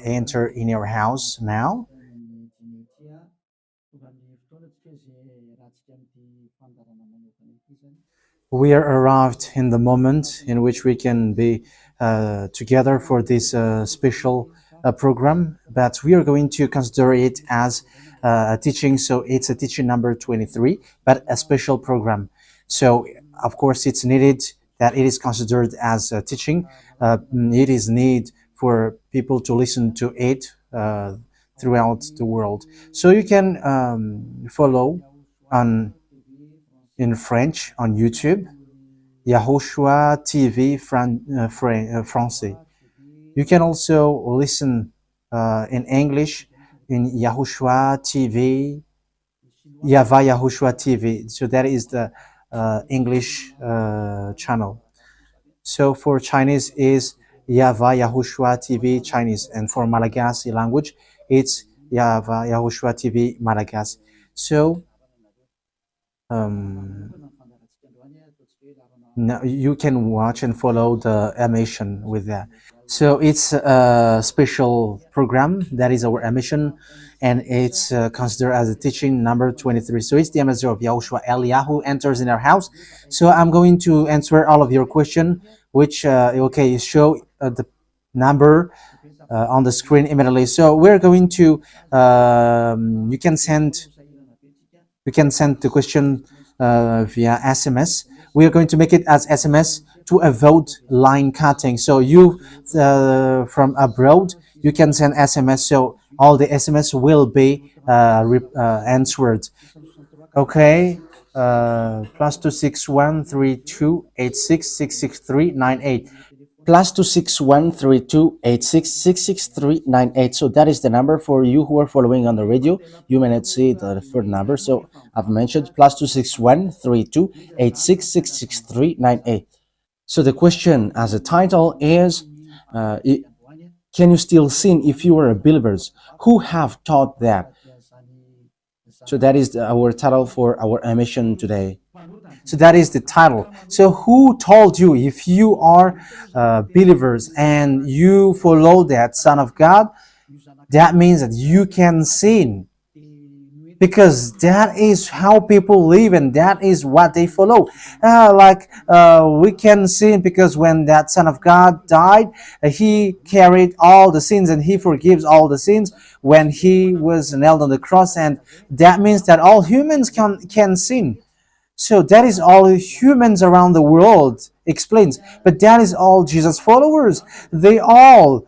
enter in your house now. We are arrived in the moment in which we can be together for this special program, but we are going to consider it as a teaching. So it's a teaching number 23, but a special program. So of course it's needed that it is considered as a teaching. It is need for people to listen to it throughout the world. So you can follow on in French on YouTube, YAHOSHUAH TV Français. You can also listen in English in YAHOSHUAH TV, YAHVAH YAHOSHUAH TV. So that is the English channel. So for Chinese is YAHVAH YAHOSHUAH TV Chinese, and for Malagasy language it's YAHVAH YAHOSHUAH TV Malagasy. So now you can watch and follow the emission with that. So it's a special program that is our emission, and it's considered as a teaching number 23. So it's the ambassador of Yahushua Eliyahu enters in our house. So I'm going to answer all of your question, which okay, show the number on the screen immediately. So we're going to you can send the question via SMS. We are going to make it as SMS to avoid line cutting. So you from abroad, you can send SMS. So all the SMS will be answered. Okay. +2613286666398. +2613286666398. So that is the number for you who are following on the radio. You may not see the third number, so I've mentioned +2613286666398. So the question as a title is, can you still sin if you are believers? Who have taught that? So that is our title for our emission today. So that is the title. So who told you, if you are believers and you follow that Son of God, that means that you can sin? Because that is how people live and that is what they follow. We can sin because when that Son of God died, he carried all the sins and he forgives all the sins when he was nailed on the cross, and that means that all humans can sin. So that is all humans around the world explains. But that is all Jesus followers. They all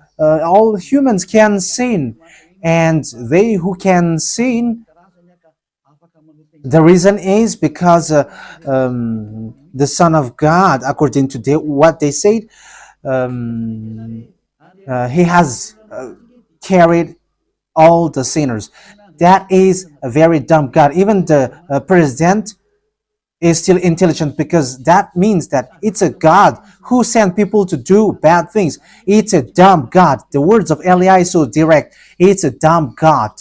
humans can sin. And they who can sin, the reason is because the Son of God, according to what they said, he has carried all the sinners. That is a very dumb God. Even the president is still intelligent, because that means that it's a God who sent people to do bad things. It's a dumb God. The words of Eli is so direct. It's a dumb God.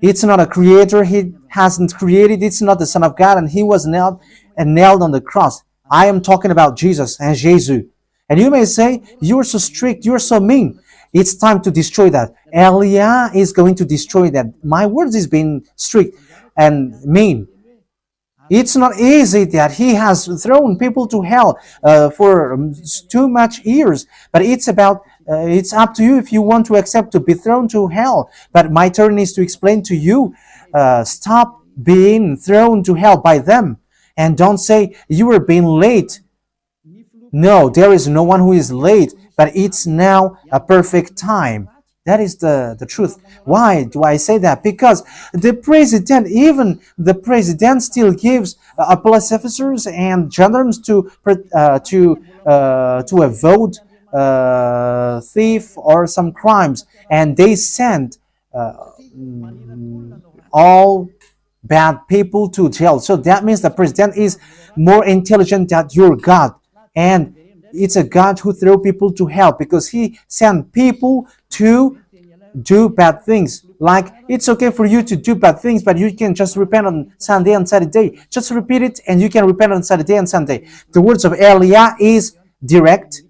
It's not a creator. He hasn't created. It's not the Son of God, and he was nailed on the cross. I am talking about Jesus and Jesus. And you may say, you're so strict, you're so mean. It's time to destroy that. Eliah is going to destroy that. My words is being strict and mean. It's not easy that he has thrown people to hell for too much years. But it's about, it's up to you if you want to accept to be thrown to hell. But my turn is to explain to you, stop being thrown to hell by them. And don't say you were being late. No, there is no one who is late, but it's now a perfect time. That is the truth. Why do I say that? Because the president, even the president, still gives police officers and gendarmes to avoid thief or some crimes, and they send all bad people to jail. So that means the president is more intelligent than your God, and it's a God who threw people to hell because he sent people to do bad things. Like, it's okay for you to do bad things, but you can just repent on Sunday and Saturday. Just repeat it and you can repent on Saturday and Sunday. The words of Eliah is direct.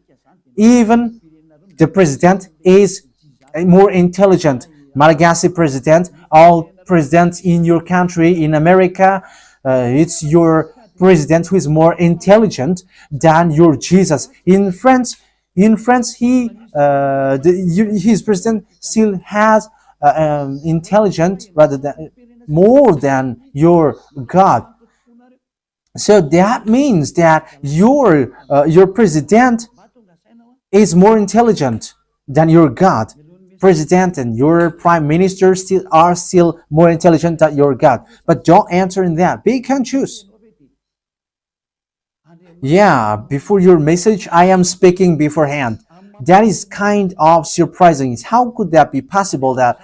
Even the president is more intelligent. Malagasy president, all presidents in your country, in America, it's your president who is more intelligent than your Jesus. In France, his president still has intelligent rather than more than your God. So that means that your president is more intelligent than your God. President and your prime minister are still more intelligent than your God. But don't answer in that. Pick and choose. Yeah, before your message, I am speaking beforehand. That is kind of surprising. How could that be possible that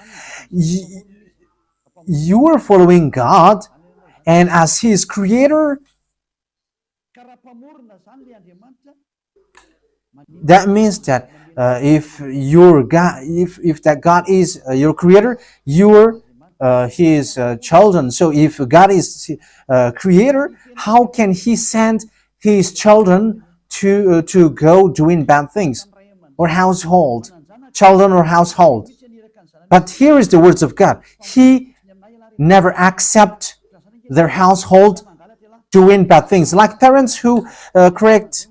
you are following God and as His creator? That means that if your God, if that God is your creator, you're His children. So if God is creator, how can He send His children to go doing bad things or children or household? But here is the words of God. He never accept their household doing bad things, like parents who correct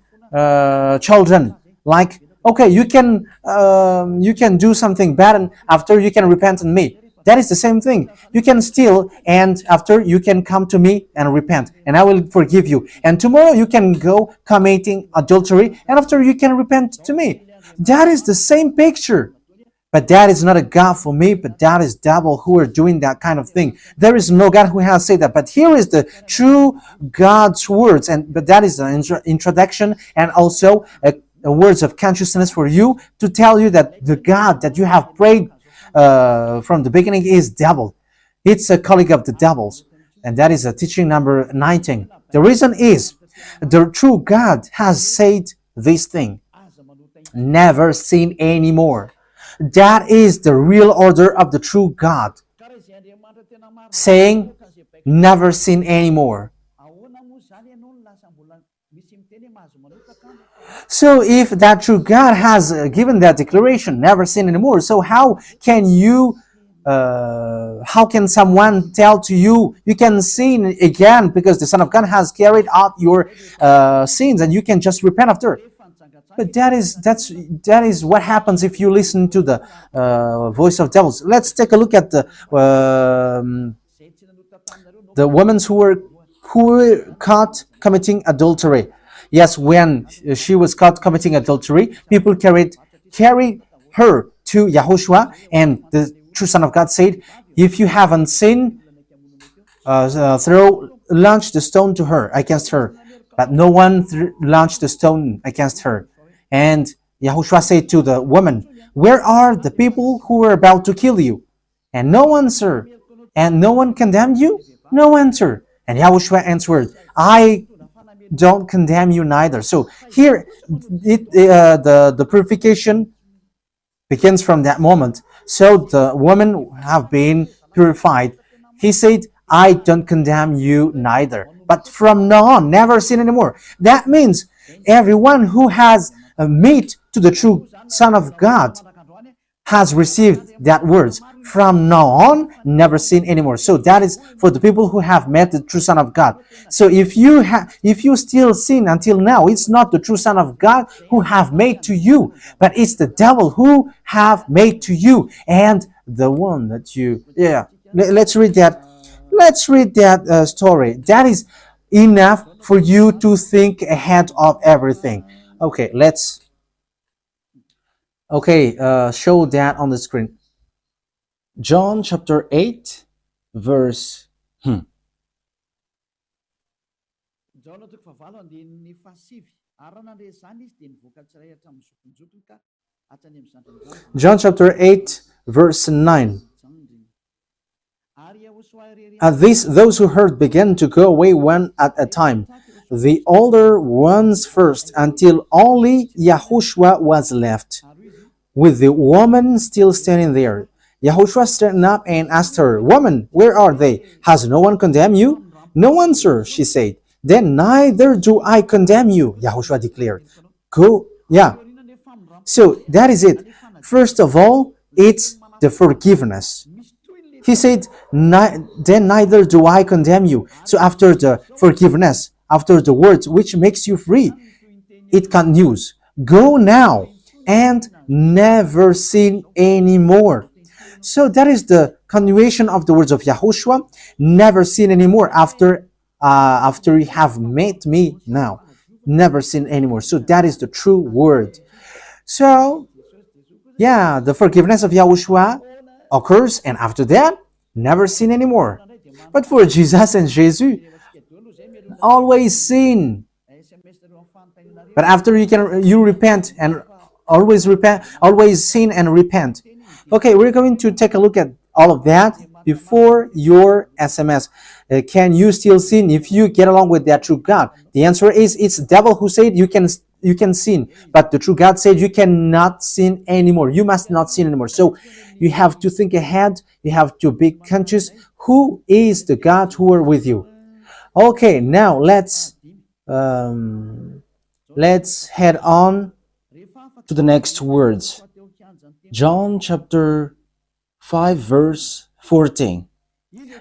children. Like, okay, you can do something bad, and after you can repent on me. That is the same thing. You can steal, and after you can come to me and repent, and I will forgive you. And tomorrow you can go committing adultery, and after you can repent to me. That is the same picture. But that is not a God for me, but that is devil who are doing that kind of thing. There is no God who has said that. But here is the true God's words, but that is an introduction and also a words of consciousness for you to tell you that the God that you have prayed from the beginning is devil. It's a colleague of the devils. And that is a teaching number 19. The reason is the true God has said this thing. Never sin anymore. That is the real order of the true God. Saying, never sin anymore. So if that true God has given that declaration, never sin anymore, so how can someone tell to you, you can sin again because the Son of God has carried out your sins and you can just repent after? But that is what happens if you listen to the voice of devils. Let's take a look at the women who were caught committing adultery. Yes, when she was caught committing adultery, people carried her to YAHOSHUAH, and the true Son of God said, if you haven't sinned, launch the stone to her, against her. But no one launched the stone against her. And YAHOSHUAH said to the woman, where are the people who were about to kill you? And no answer. And no one condemned you? No answer. And YAHOSHUAH answered, I don't condemn you neither. So here, the purification begins from that moment. So the women have been purified. He said, I don't condemn you neither. But from now on, never sin anymore. That means everyone who has met to the true Son of God has received that words. From now on, never sin anymore. So that is for the people who have met the true Son of God. So if you still sin until now, it's not the true Son of God who have made to you, but it's the devil who have made to you. And the one that you, let's read that. Let's read that story. That is enough for you to think ahead of everything. Okay, show that on the screen. John chapter 8, verse... John chapter 8, verse 9. At this, those who heard began to go away one at a time, the older ones first, until only YAHOSHUAH was left, with the woman still standing there. YAHOSHUAH straightened up and asked her, Woman, where are they? Has no one condemned you? No one, sir, she said. Then neither do I condemn you, YAHOSHUAH declared. Go, So that is it. First of all, it's the forgiveness. He said, then neither do I condemn you. So after the forgiveness, after the words which makes you free, it continues. Go now and never sin anymore. So that is the continuation of the words of Yahushua. Never sin anymore after you have met me now. Never sin anymore. So that is the true word. So yeah, the forgiveness of Yahushua occurs, and after that, never sin anymore. But for Jesus and Jesus, always sin. But after you repent and always sin and repent. Okay, we're going to take a look at all of that before your SMS. Can you still sin if you get along with that true God? The answer is it's the devil who said you can sin, but the true God said you cannot sin anymore. You must not sin anymore. So you have to think ahead. You have to be conscious. Who is the God who are with you? Okay, now let's head on to the next words. John chapter 5 verse 14.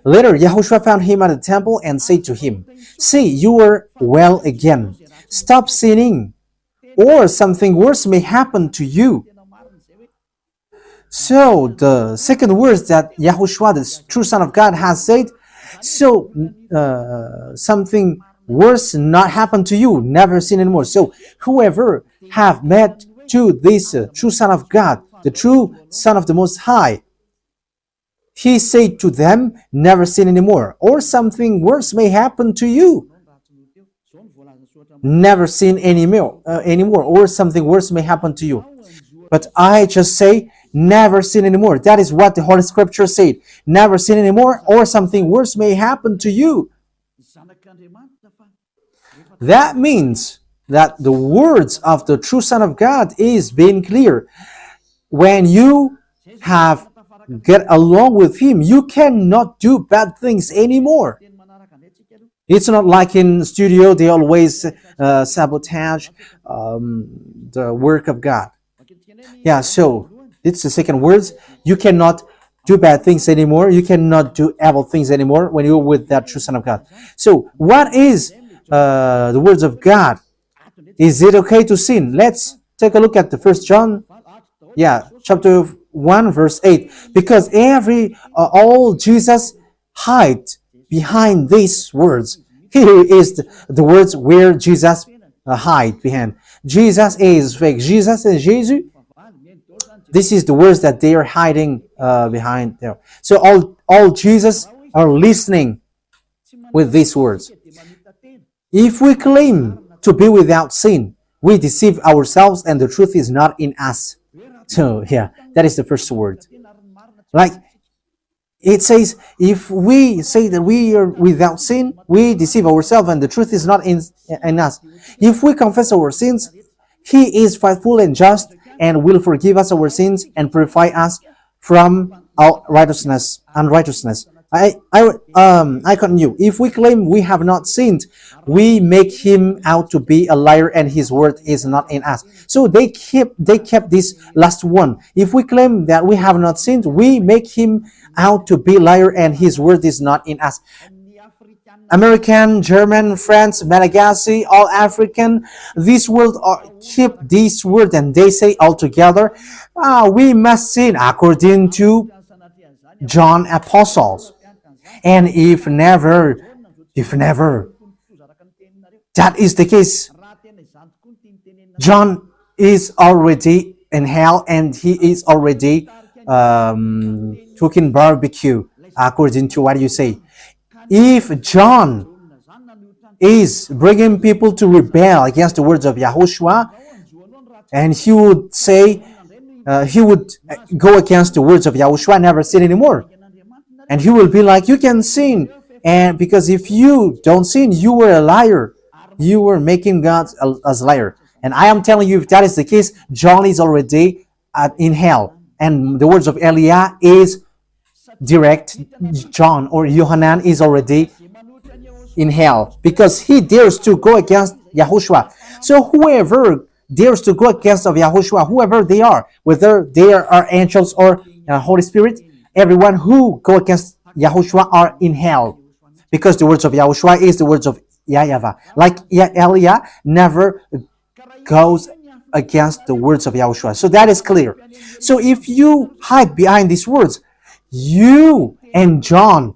Later, Yahushua found him at the temple and said to him, "See, you are well again. Stop sinning, or something worse may happen to you." So the second words that Yahushua, the true Son of God, has said, so something worse not happen to you, never sin anymore. So whoever have met to this true Son of God, the true Son of the Most High, he said to them, never sin anymore, or something worse may happen to you. Never sin anymore, or something worse may happen to you. But I just say, never sin anymore. That is what the Holy Scripture said. Never sin anymore, or something worse may happen to you. That means that the words of the true Son of God is being clear. When you have get along with him, you cannot do bad things anymore. It's not like in studio, they always sabotage the work of God. Yeah, so it's the second words. You cannot do bad things anymore. You cannot do evil things anymore when you're with that true Son of God. So what is the words of God? Is it okay to sin? Let's take a look at the First John, chapter 1 verse 8. Because all Jesus hide behind these words. Here is the words where Jesus hide behind. Jesus is fake. Jesus and Jesus. This is the words that they are hiding behind there. So all Jesus are listening with these words. If we claim to be without sin, we deceive ourselves and the truth is not in us. So yeah, that is the first word. Like it says, if we say that we are without sin, we deceive ourselves and the truth is not in us. If we confess our sins, he is faithful and just and will forgive us our sins and purify us from our unrighteousness. I continue. If we claim we have not sinned, we make him out to be a liar and his word is not in us. So they kept this last one. If we claim that we have not sinned, we make him out to be liar and his word is not in us. American, German, French, Malagasy, all African, this world keep this word and they say all together, we must sin according to John Apostles. And if never, that is the case, John is already in hell and he is already cooking barbecue, according to what you say. If John is bringing people to rebel against the words of Yahushua, and he would say, he would go against the words of Yahushua, never sin anymore. And he will be like, you can sin. And because if you don't sin, you were a liar. You were making God as a liar. And I am telling you, if that is the case, John is already in hell. And the words of Eliah is direct. John or Yohanan is already in hell because he dares to go against Yahushua. So whoever dares to go against of Yahushua, whoever they are, whether they are angels or Holy Spirit, everyone who go against Yahushua are in hell. Because the words of Yahushua is the words of YAHVAH. Like Elia never goes against the words of Yahushua. So that is clear. So if you hide behind these words, you and John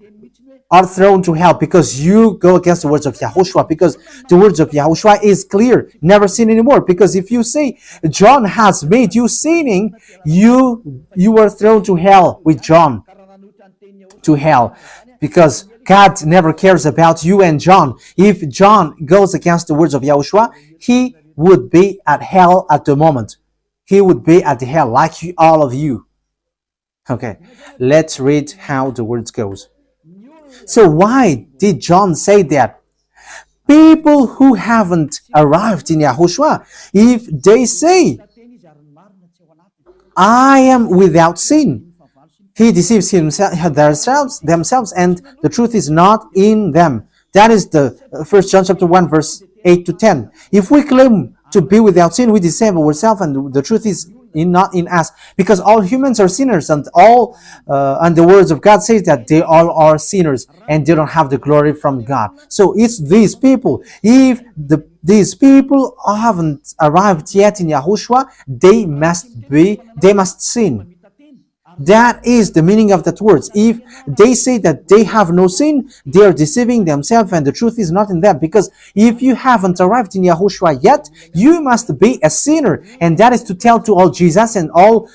are thrown to hell because you go against the words of Yahushua, because the words of Yahushua is clear, never sin anymore. Because if you say John has made you sinning, you are thrown to hell with John, to hell, because God never cares about you and John. If John goes against the words of Yahushua, he would be at hell at the moment. He would be at the hell like all of you. Okay, let's read how the words goes. So why did John say that? People who haven't arrived in Yahushua, if they say, I am without sin, he deceives themselves, and the truth is not in them. That is the 1 John chapter 1, verse 8 to 10. If we claim to be without sin, we deceive ourselves, and the truth is not in us, because all humans are sinners, and the words of God says that they all are sinners and they don't have the glory from God. So it's these people. If these people haven't arrived yet in Yahushua, they must sin. That is the meaning of that words. If they say that they have no sin, they are deceiving themselves, and the truth is not in them. Because if you haven't arrived in Yahushua yet, you must be a sinner. And that is to tell to all Jesus and all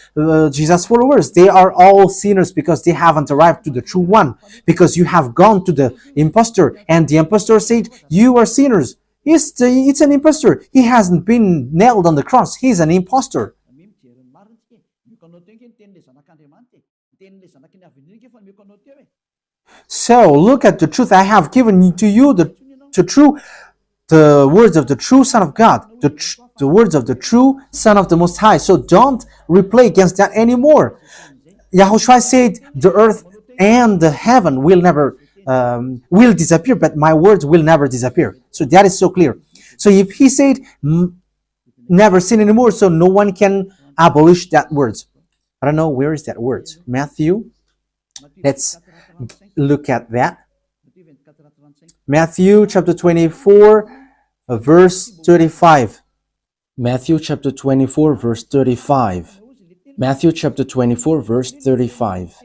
Jesus followers. They are all sinners because they haven't arrived to the true one. Because you have gone to the impostor, and the impostor said, you are sinners. It's an impostor. He hasn't been nailed on the cross. He's an impostor. So look at the truth. I have given to you the words of the true Son of God, the words of the true Son of the Most High. So don't replay against that anymore. Yahushua said the earth and the heaven will never will disappear, but my words will never disappear. So that is so clear. So if he said never sin anymore, so no one can abolish that words. I don't know, where is that word? Matthew. Let's look at that. Matthew chapter 24, verse 35. Matthew chapter 24, verse 35. Matthew chapter 24, verse 35.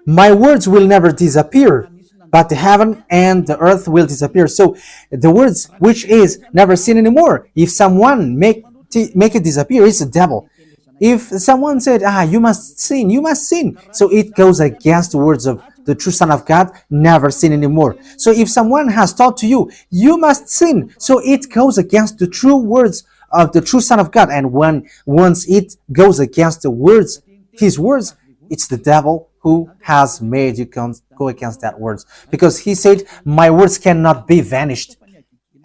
My words will never disappear, but the heaven and the earth will disappear. So the words which is never sin anymore, if someone make it disappear, it's the devil. If someone said, you must sin, so it goes against the words of the true Son of God, never sin anymore. So if someone has taught to you, you must sin, so it goes against the true words of the true Son of God. And once it goes against the words, his words, it's the devil who has made you go against that words. Because he said, my words cannot be vanished.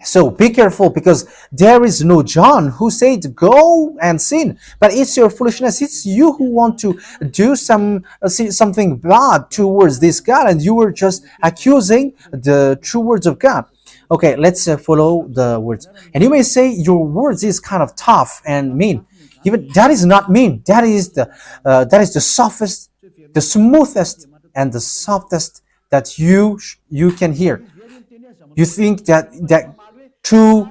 So be careful, because there is no John who said go and sin, but it's your foolishness. It's you who want to do something bad towards this God, and you were just accusing the true words of God. Okay, let's follow the words. And you may say your words is kind of tough and mean. Even that is not mean. That is the softest, the smoothest, and the softest that you can hear. You think that true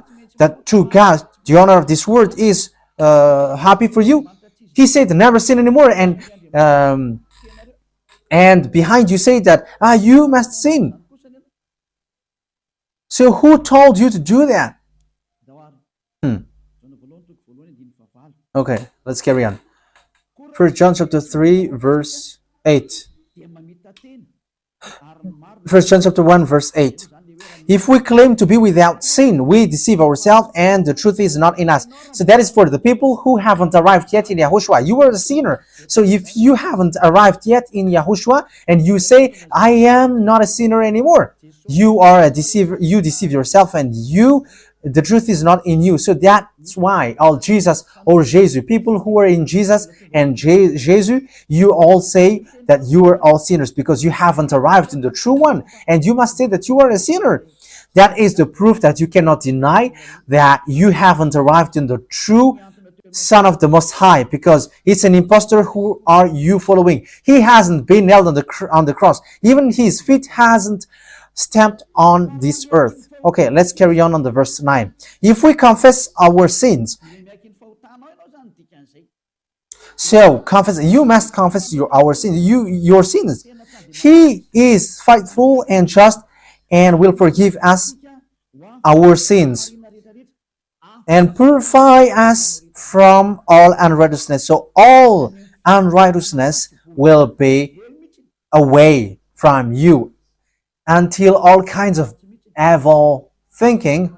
God, the owner of this world, is happy for you? He said never sin anymore, and behind you say that you must sin. So who told you to do that? Okay, let's carry on. 1 John chapter 3, verse 8. 1 John chapter 1, verse 8. If we claim to be without sin, we deceive ourselves, and the truth is not in us. So that is for the people who haven't arrived yet in Yahushua. You are a sinner. So if you haven't arrived yet in Yahushua, and you say, I am not a sinner anymore, you are a deceiver. You deceive yourself, and the truth is not in you. So that's why all Jesus or Jesus, people who are in Jesus and Jesus, you all say that you are all sinners, because you haven't arrived in the true one, and you must say that you are a sinner. That is the proof that you cannot deny that you haven't arrived in the true Son of the Most High, because it's an impostor. Who are you following? He hasn't been nailed on the cross. Even his feet hasn't stamped on this earth. Okay, let's carry on the verse 9. If we confess our sins, so confess, you must confess our sins, your sins. He is faithful and just and will forgive us our sins and purify us from all unrighteousness. So all unrighteousness will be away from you until all kinds of evil thinking,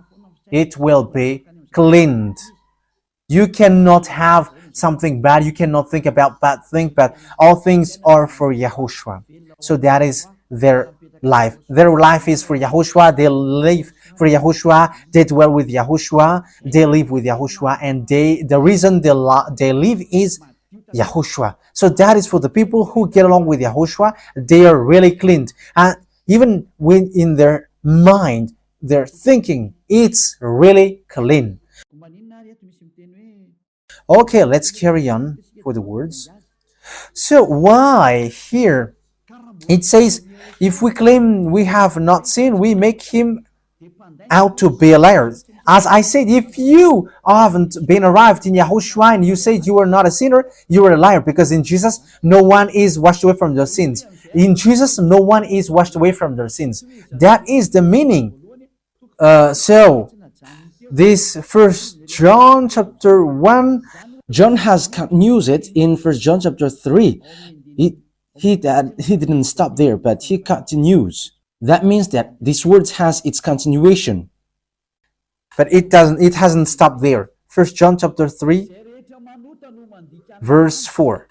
it will be cleaned. You cannot have something bad. You cannot think about bad things, but all things are for Yahushua. So that is their life. Their life is for Yahushua. They live for Yahushua. They dwell with Yahushua. They live with Yahushua. And the reason they live is Yahushua. So that is for the people who get along with Yahushua. They are really cleaned. And even when in their mind, their thinking, it's really clean. Okay, let's carry on for the words. So why here it says, if we claim we have not sinned, we make him out to be a liar. As I said, if you haven't been arrived in Yahushua and you said you are not a sinner, you are a liar, because in Jesus no one is washed away from their sins. In Jesus no one is washed away from their sins. That is the meaning. So this First John chapter 1, John has continued it in First John chapter 3. He didn't stop there, but he continues. That means that this word has its continuation. But it hasn't stopped there. First John chapter 3, verse 4.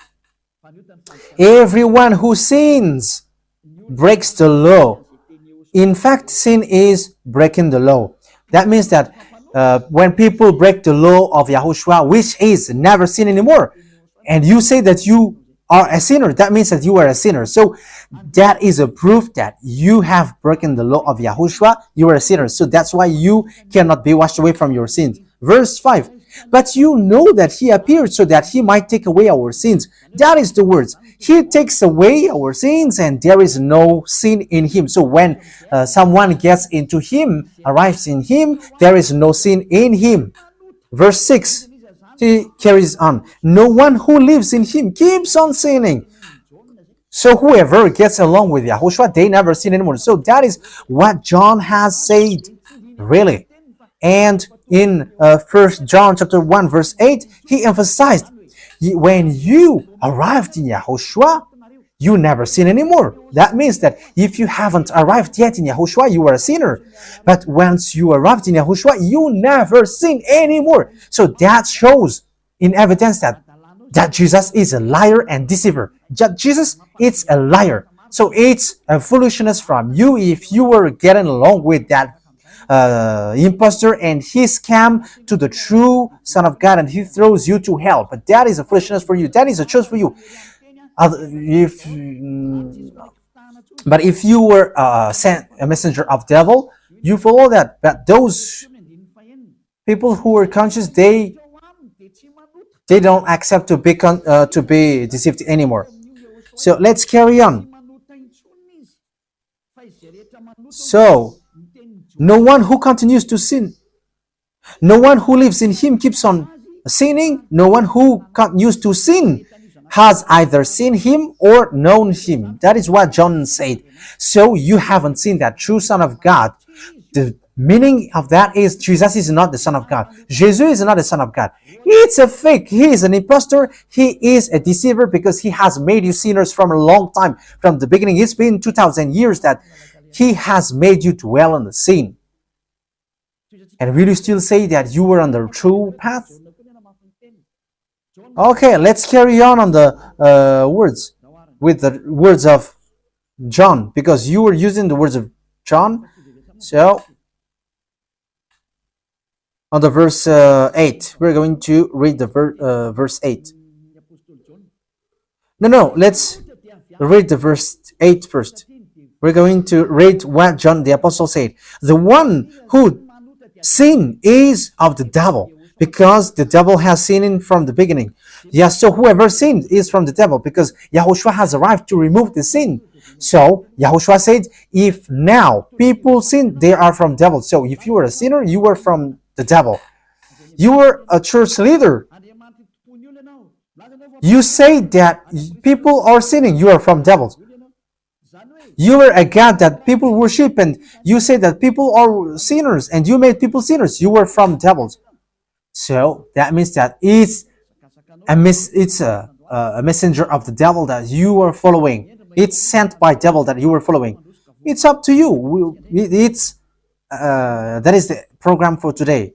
Everyone who sins breaks the law. In fact, sin is breaking the law. That means that when people break the law of Yahushua, which is never sin anymore, and you say that you are a sinner, that means that you are a sinner. So that is a proof that you have broken the law of Yahushua. You are a sinner. So that's why you cannot be washed away from your sins. Verse 5. But you know that he appeared so that he might take away our sins. That is the words. He takes away our sins and there is no sin in him. So when someone gets into him, arrives in him, there is no sin in him. Verse 6, he carries on. No one who lives in him keeps on sinning. So whoever gets along with Yahushua, they never sin anymore. So that is what John has said, really. And in 1 John chapter 1 verse 8, he emphasized, when you arrived in Yahushua, you never sin anymore. That means that if you haven't arrived yet in Yahushua, you are a sinner. But once you arrived in Yahushua, you never sin anymore. So that shows in evidence that Jesus is a liar and deceiver. Jesus is a liar. So it's a foolishness from you if you were getting along with that impostor and he scam to the true Son of God and he throws you to hell. But that is a foolishness for you. That is a choice for you. But if you were sent a messenger of devil, you follow that. But those people who are conscious, they don't accept to be deceived anymore. So let's carry on. So no one who continues to sin, no one who lives in him keeps on sinning. No one who continues to sin has either seen him or known him. That is what John said. So you haven't seen that true Son of God. The meaning of that is Jesus is not the Son of God. Jesus is not the Son of God. It's a fake. He is an impostor. He is a deceiver because he has made you sinners from a long time. From the beginning, it's been 2,000 years that he has made you dwell on the sin. And will you still say that you were on the true path? Okay, let's carry on the words with the words of John, because you were using the words of John. So on the verse 8, we're going to read the verse 8. No, let's read the verse 8 first. We're going to read what John the Apostle said. The one who sin is of the devil, because the devil has sinned from the beginning. Yes, so whoever sinned is from the devil, because Yahushua has arrived to remove the sin. So Yahushua said, if now people sin, they are from devil. So if you were a sinner, you were from the devil. You were a church leader. You say that people are sinning, you are from devils. You were a God that people worship, and you say that people are sinners, and you made people sinners, you were from devils. So that means that it's a messenger of the devil that you are following. It's sent by devil that you are following. It's up to you. That is the program for today.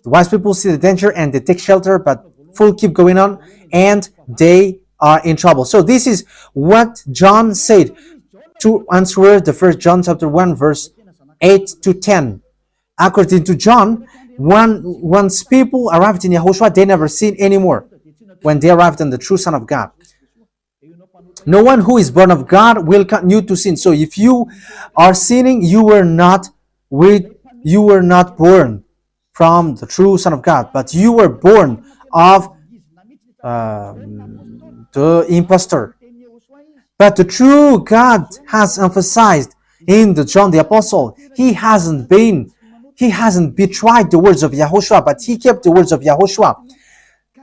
The wise people see the danger and they take shelter, but fools keep going on and they are in trouble. So this is what John said to answer the 1 John chapter 1 verse 8 to 10. According to John, once people arrived in Yahushua, they never sin anymore when they arrived in the true Son of God. No one who is born of God will continue to sin. So if you are sinning, you were not born from the true Son of God, but you were born of the impostor. But the true God has emphasized in the John the Apostle, he hasn't betrayed the words of Yahushua, but he kept the words of Yahushua.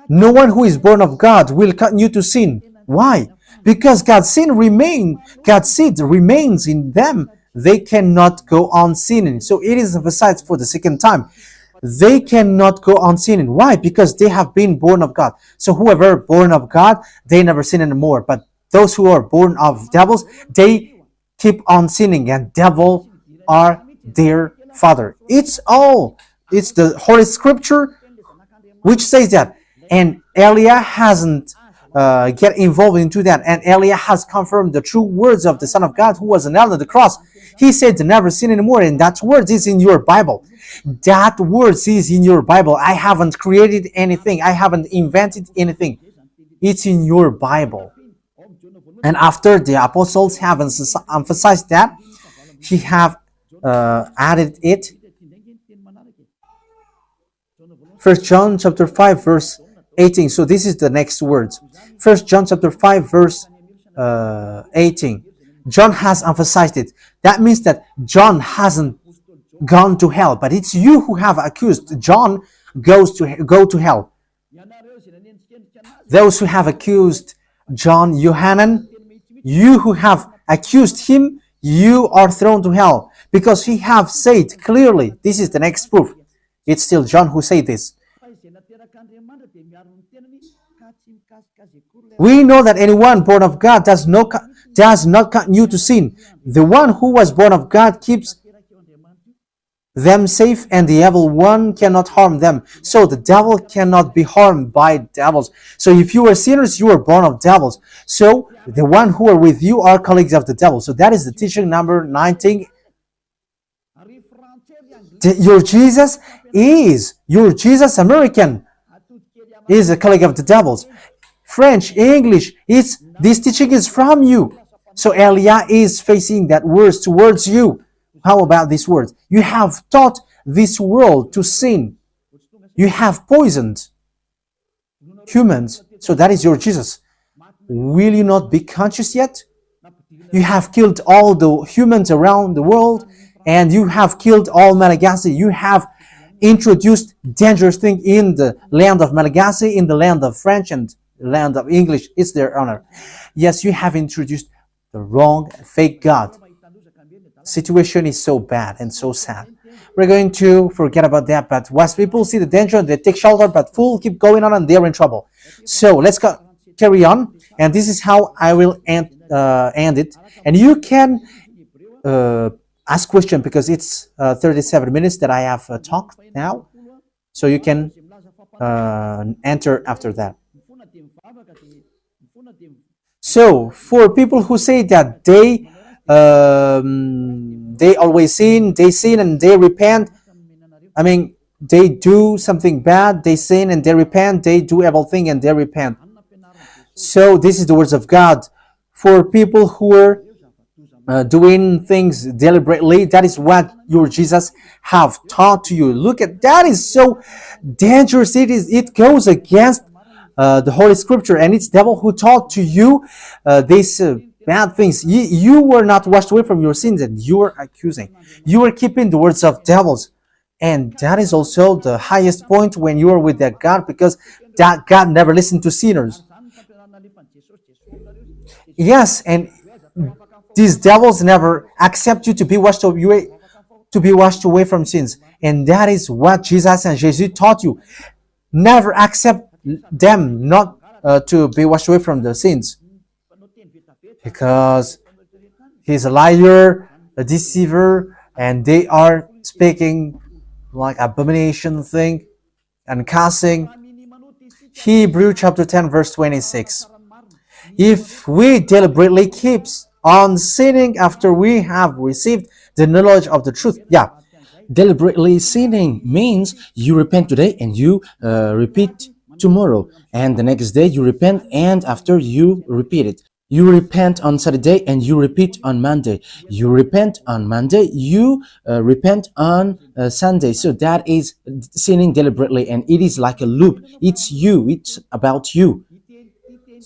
No one who is born of God will continue to sin. Why? Because God's seed remains in them. They cannot go on sinning. So it is emphasized for the second time. They cannot go on sinning. Why? Because they have been born of God. So whoever born of God, they never sin anymore. But those who are born of devils, they keep on sinning, and devil are their father. It's the Holy Scripture which says that. And Elia hasn't get involved into that. And Elia has confirmed the true words of the Son of God who was nailed on the cross. He said to never sin anymore, and that word is in your Bible. That word is in your Bible. I haven't created anything. I haven't invented anything. It's in your Bible. And after the apostles have emphasized that, he have added it. 1 John chapter 5 verse 18. So this is the next words. 1 John chapter 5 verse 18. John has emphasized it. That means that John hasn't gone to hell, but it's you who have accused John go to hell. Those who have accused John Yohanan, you who have accused him, you are thrown to hell, because he have said clearly. This is the next proof. It's still John who said this. We know that anyone born of God does not continue to sin. The one who was born of God keeps them safe, and the evil one cannot harm them. So the devil cannot be harmed by devils. So if you are sinners, you are born of devils. So the one who are with you are colleagues of the devil. So that is the teaching number 19. Your Jesus American is a colleague of the devils. French, English, this teaching is from you. So Elia is facing that words towards you. How about these words? You have taught this world to sin. You have poisoned humans. So that is your Jesus. Will you not be conscious yet? You have killed all the humans around the world, and you have killed all Malagasy. You have introduced dangerous things in the land of Malagasy, in the land of French, and the land of English. It's their honor. Yes, you have introduced the wrong, fake God. Situation is so bad and so sad. We're going to forget about that, but once people see the danger, they take shelter, but fools keep going on and they're in trouble. So let's carry on, and this is how I will end it. And you can ask question, because it's 37 minutes that I have talked now, so you can enter after that. So for people who say that they always sin, and they repent. I mean, they do something bad, they sin and they repent. They do evil thing and they repent. So this is the words of God for people who are doing things deliberately. That is what your Jesus have taught to you. Look at that, is so dangerous. It goes against the Holy Scripture, and it's devil who taught to you these bad things. You were not washed away from your sins, and you were accusing. You were keeping the words of devils. And that is also the highest point when you are with that God, because that God never listened to sinners. Yes, and these devils never accept you to be washed away from sins. And that is what Jesus and Jesus taught you. Never accept them not to be washed away from the sins, because he's a liar, a deceiver, and they are speaking like abomination thing and cussing. Hebrew chapter 10 verse 26. If we deliberately keep on sinning after we have received the knowledge of the truth, Deliberately sinning means you repent today and you repeat tomorrow, and the next day you repent, and after you repeat it. You repent on Saturday and you repeat on Monday. You repent on Monday, you repent on Sunday. So that is sinning deliberately, and it is like a loop. It's you, it's about you.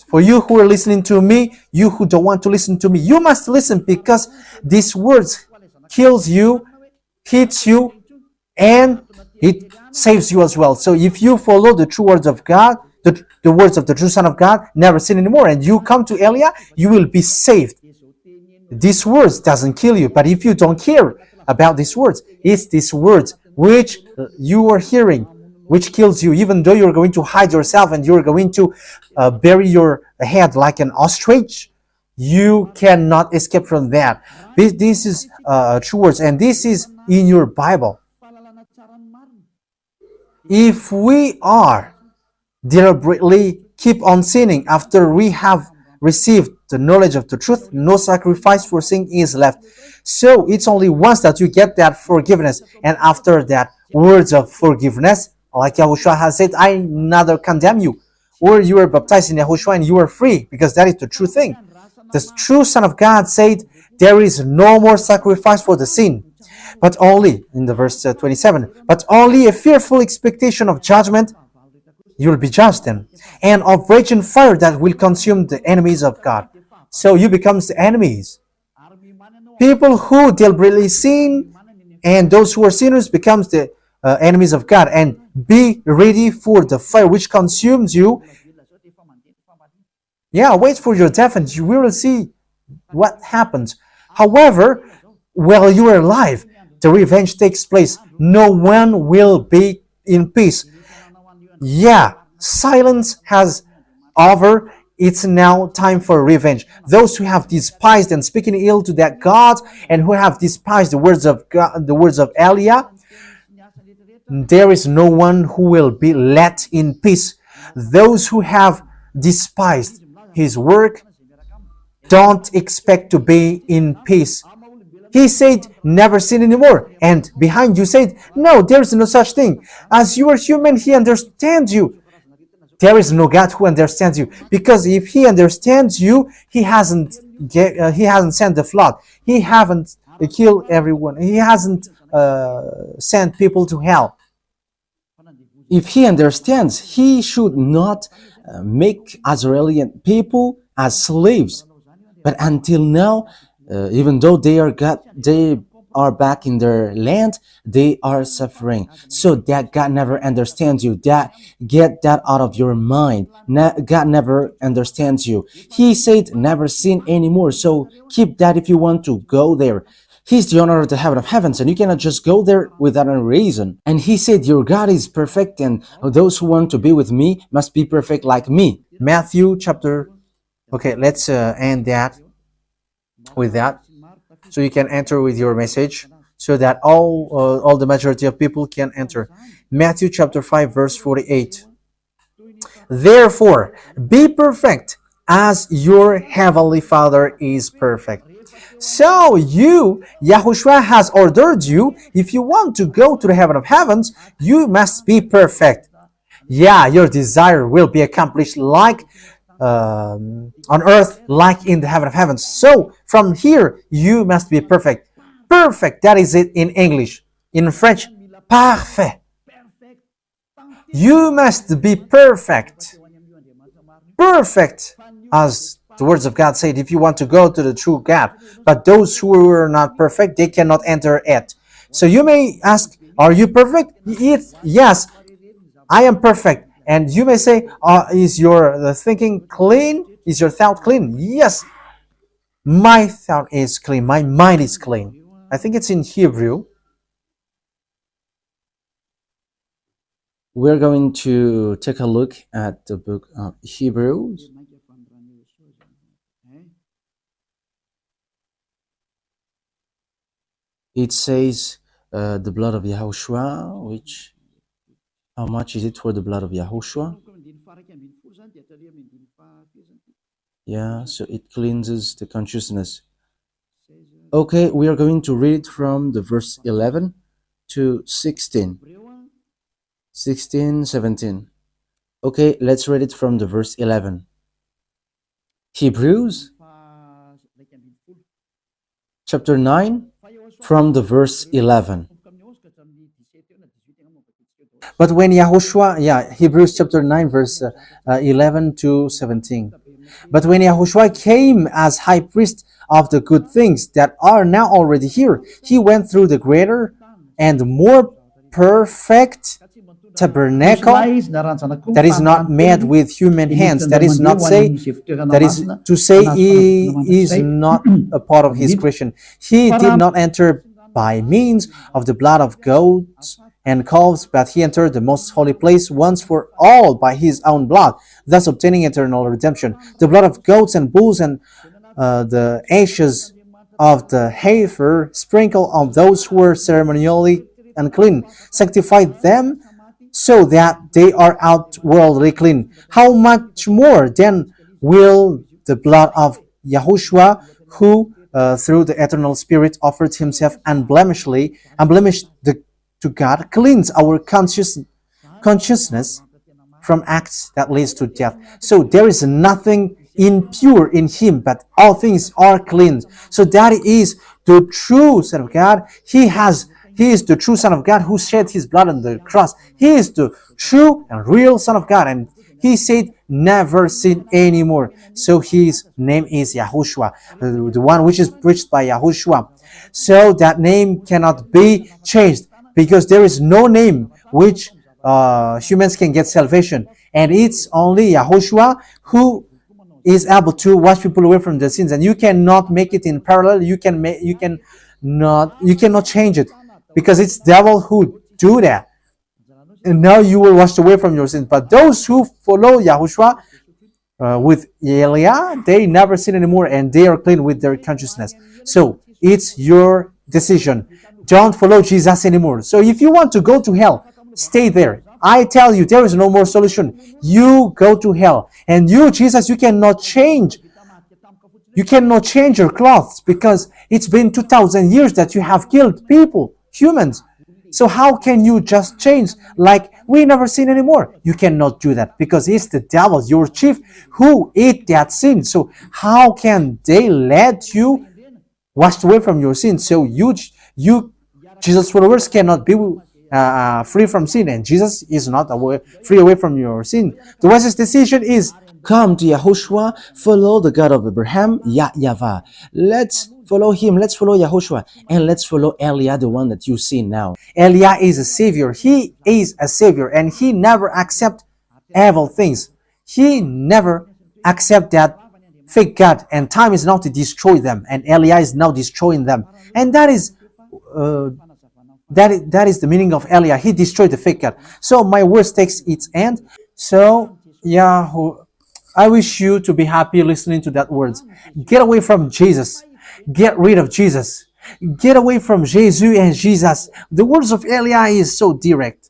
for you who are listening to me, you who don't want to listen to me, you must listen, because these words kills you, hits you, and it saves you as well. So if you follow the true words of God, the words of the true Son of God, never sin anymore, and you come to Elia, you will be saved. These words doesn't kill you, but if you don't care about these words, it's these words which you are hearing, which kills you, even though you're going to hide yourself and you're going to bury your head like an ostrich. You cannot escape from that. This is true words, and this is in your Bible. If we are deliberately keep on sinning after we have received the knowledge of the truth, no sacrifice for sin is left. So it's only once that you get that forgiveness, and after that words of forgiveness, like YAHOSHUAH has said, I neither condemn you. Or you were baptized in YAHOSHUAH and you are free, because that is the true thing. The true Son of God said, there is no more sacrifice for the sin, but only, in the verse 27, but only a fearful expectation of judgment. You will be judged then, and of raging fire that will consume the enemies of God. So you become the enemies. People who deliberately sin and those who are sinners becomes the enemies of God. And be ready for the fire which consumes you. Wait for your death and you will see what happens. However, while you are alive, the revenge takes place. No one will be in peace. Silence has over. It's now time for revenge. Those who have despised and speaking ill to that God, and who have despised the words of God, the words of Elia, there is no one who will be let in peace. Those who have despised his work don't expect to be in peace. He said, never sin anymore. And behind you said, no, there is no such thing. As you are human, he understands you. There is no God who understands you. Because if he understands you, he hasn't sent the flood. He haven't killed everyone. He hasn't sent people to hell. If he understands, he should not make Israeli people as slaves. But until now, even though they are back in their land, they are suffering. So that God never understands you. Get that out of your mind. God never understands you. He said never sin anymore. So keep that if you want to go there. He's the owner of the heaven of heavens, and you cannot just go there without a reason. And he said, your God is perfect, and those who want to be with me must be perfect like me. Matthew chapter... Okay, let's end that with that. So you can enter with your message, so that all the majority of people can enter. Matthew chapter 5 verse 48. Therefore, be perfect as your heavenly Father is perfect. So YAHOSHUAH has ordered you, if you want to go to the heaven of heavens, you must be perfect. Your desire will be accomplished like on earth like in the heaven of heavens. So from here, you must be perfect. Perfect, that is it in English. In French, parfait. You must be perfect. Perfect, as the words of God said, if you want to go to the true God. But those who are not perfect, they cannot enter it. So you may ask, are you perfect? Yes, I am perfect. And you may say, is your thinking clean? Is your thought clean? Yes, my thought is clean. My mind is clean. I think it's in Hebrew. We're going to take a look at the book of Hebrews. It says the blood of Yahushua, which, how much is it for the blood of Yahushua? Yeah, so it cleanses the consciousness. Okay, we are going to read from the verse 11 to 16. 16, 17. Okay, let's read it from the verse 11. Hebrews chapter 9 from the verse 11. But when Yahushua, Hebrews chapter 9, verse 11 to 17. But when Yahushua came as high priest of the good things that are now already here, he went through the greater and more perfect tabernacle that is not made with human hands. That is to say he is not a part of his creation. He did not enter by means of the blood of goats and calves, but he entered the most holy place once for all by his own blood, thus obtaining eternal redemption. The blood of goats and bulls and the ashes of the heifer sprinkled on those who were ceremonially unclean, sanctified them so that they are outwardly clean. How much more then will the blood of Yahushua, who through the eternal Spirit offered himself unblemished to God, cleanse our consciousness from acts that leads to death. So there is nothing impure in him, but all things are clean. So that is the true Son of God. He is the true Son of God who shed his blood on the cross. He is the true and real Son of God, and he said never sin anymore. So his name is Yahushua, the one which is preached by Yahushua. So that name cannot be changed, because there is no name which humans can get salvation, and it's only Yahushua who is able to wash people away from their sins. And you cannot make it in parallel. You cannot change it, because it's devil who do that. And now you will wash away from your sins. But those who follow Yahushua with Elia, they never sin anymore, and they are clean with their consciousness. So it's your decision. Don't follow Jesus anymore. So if you want to go to hell, stay there. I tell you, there is no more solution. You go to hell. And you, Jesus, you cannot change. You cannot change your clothes, because it's been 2,000 years that you have killed people, humans. So how can you just change like we never sin anymore? You cannot do that, because it's the devil, your chief, who ate that sin. So how can they let you wash away from your sin? So you Jesus followers cannot be free from sin, and Jesus is not free away from your sin. The wisest decision is come to Yahushua, follow the God of Abraham, YAHVAH. Let's follow him, let's follow Yahushua, and let's follow Elia, the one that you see now. Elia is a savior. He is a savior, and he never accept evil things. He never accept that fake God, and time is now to destroy them, and Elia is now destroying them. And that is the meaning of Elia. He destroyed the fake God. So my words takes its end. So I wish you to be happy listening to that words. Get away from Jesus. Get rid of Jesus. Get away from Jesus and Jesus. The words of Elia is so direct.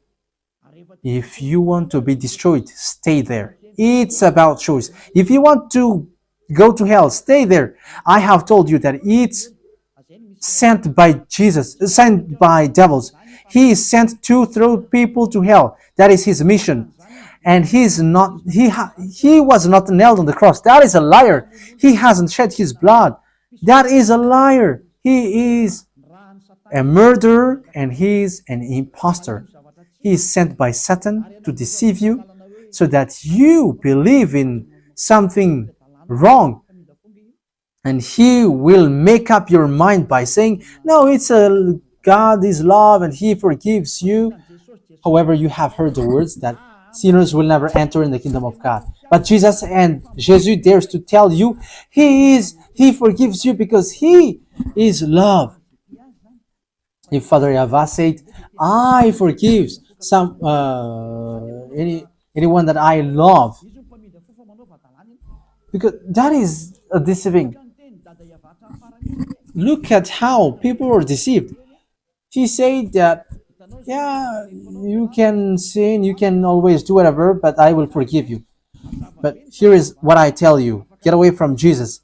If you want to be destroyed, stay there. It's about choice. If you want to go to hell, stay there. I have told you that it's sent by Jesus, sent by devils. He is sent to throw people to hell. That is his mission. and he was not nailed on the cross. That is a liar. He hasn't shed his blood. That is a liar. He is a murderer and he is an impostor. He is sent by Satan to deceive you so that you believe in something wrong, and he will make up your mind by saying, no, it's a God is love and he forgives you. However, you have heard the words that sinners will never enter in the kingdom of God. But Jesus dares to tell you he forgives you because he is love. If Father YAHVAH said, I forgive anyone that I love, because that is a deceiving. Look at how people are deceived. He said that, yeah, you can sin, you can always do whatever, but I will forgive you. But here is what I tell you: get away from Jesus.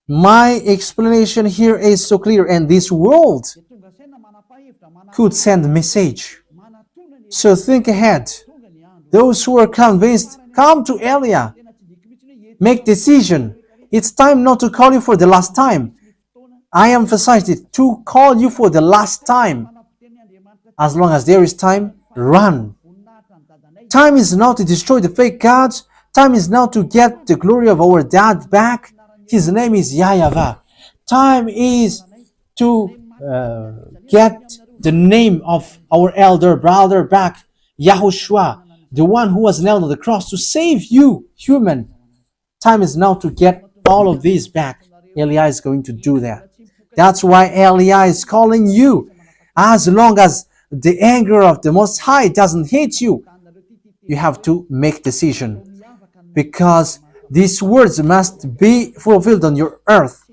My explanation here is so clear, and this world could send a message. So think ahead. Those who are convinced, come to Elia. Make decision. It's time not to call you for the last time. I emphasized it, to call you for the last time. As long as there is time, run. Time is now to destroy the fake gods. Time is now to get the glory of our dad back. His name is YAHVAH. Time is to get the name of our elder brother back, YAHOSHUAH, the one who was nailed on the cross to save you, human. Time is now to get all of these back. Elia is going to do that. That's why Elia is calling you. As long as the anger of the Most High doesn't hit you, you have to make decision, because these words must be fulfilled on your earth.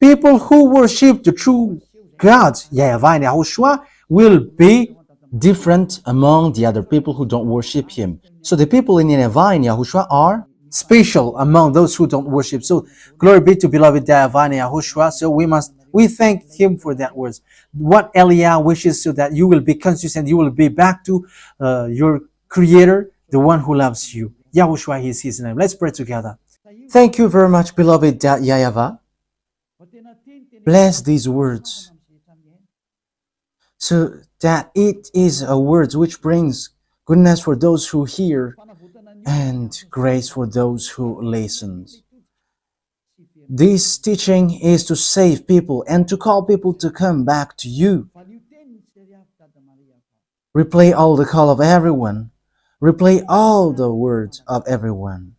People who worship the true God, YAHVAH and YAHOSHUAH, will be different among the other people who don't worship him. So the people in YAHVAH and YAHOSHUAH are special among those who don't worship. So glory be to beloved YAHVAH and YAHOSHUAH. So we thank him for that words. What Elia wishes, so that you will be conscious and you will be back to your Creator, the one who loves you. YAHOSHUAH is his name. Let's pray together. Thank you very much, beloved YAHVAH. Bless these words, so that it is a word which brings goodness for those who hear and grace for those who listen. This teaching is to save people and to call people to come back to you. Replay all the call of everyone. Replay all the words of everyone.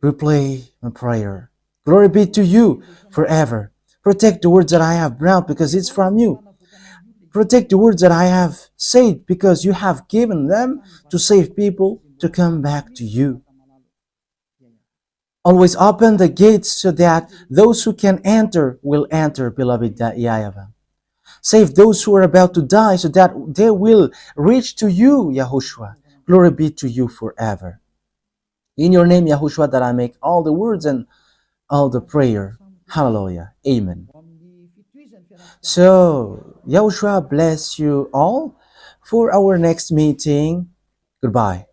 Replay my prayer. Glory be to you forever. Protect the words that I have brought, because it's from you. Protect the words that I have said, because you have given them to save people to come back to you. Always open the gates so that those who can enter will enter, beloved YAHVAH. Save those who are about to die so that they will reach to you, YAHOSHUAH. Glory be to you forever. In your name, YAHOSHUAH, that I make all the words and all the prayer. Hallelujah. Amen. So, YAHOSHUAH bless you all for our next meeting. Goodbye.